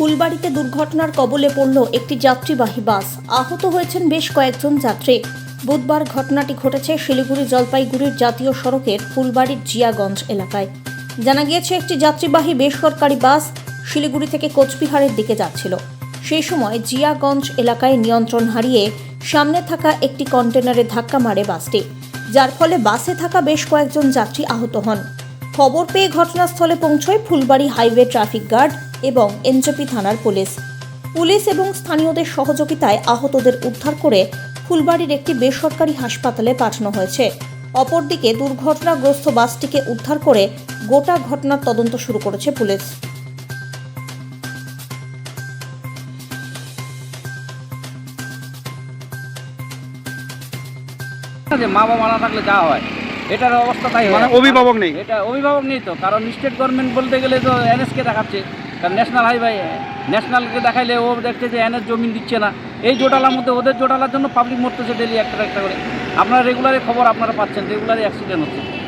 ফুলবাড়িতে দুর্ঘটনার কবলে পড়ল একটি যাত্রীবাহী বাস। আহত হয়েছেন বেশ কয়েকজন যাত্রী। বুধবার ঘটনাটি ঘটেছে শিলিগুড়ি জলপাইগুড়ির জাতীয় সড়কের ফুলবাড়ির জিয়াগঞ্জ এলাকায়। জানা গিয়েছে, একটি যাত্রীবাহী বেসরকারি বাস শিলিগুড়ি থেকে কোচবিহারের দিকে যাচ্ছিল। সেই সময় জিয়াগঞ্জ এলাকায় নিয়ন্ত্রণ হারিয়ে সামনে থাকা একটি কন্টেনারে ধাক্কা মারে বাসটি, যার ফলে বাসে থাকা বেশ কয়েকজন যাত্রী আহত হন। খবর পেয়ে ঘটনাস্থলে পৌঁছয় ফুলবাড়ি হাইওয়ে ট্রাফিক গার্ড এবং এনজেপি থানার পুলিশ এবং স্থানীয়দের সহযোগিতায় আহতদের উদ্ধার করে ফুলবাড়ির একটি বেসরকারি হাসপাতালে পাঠানো হয়েছে। অপরদিকে দুর্ঘটনাগ্রস্ত বাসটিকে উদ্ধার করে গোটা ঘটনার তদন্ত শুরু করেছে পুলিশ। মা বাবা না থাকলে যা হয়, এটার অবস্থা তাই হয়। অভিভাবক নেই, এটা অভিভাবক নেই তো, কারণ স্টেট গভর্নমেন্ট বলতে গেলে তো এনএসকে দেখাচ্ছে, কারণ ন্যাশনাল হাইওয়ে, ন্যাশনালকে দেখাইলে ও দেখছে যে এনএস জমিন দিচ্ছে না। এই জোটালার মধ্যে ওদের জোটালার জন্য পাবলিক মরতেছে ডেলি একটা করে। আপনারা রেগুলারই খবর আপনারা পাচ্ছেন, রেগুলারই অ্যাক্সিডেন্ট হচ্ছে।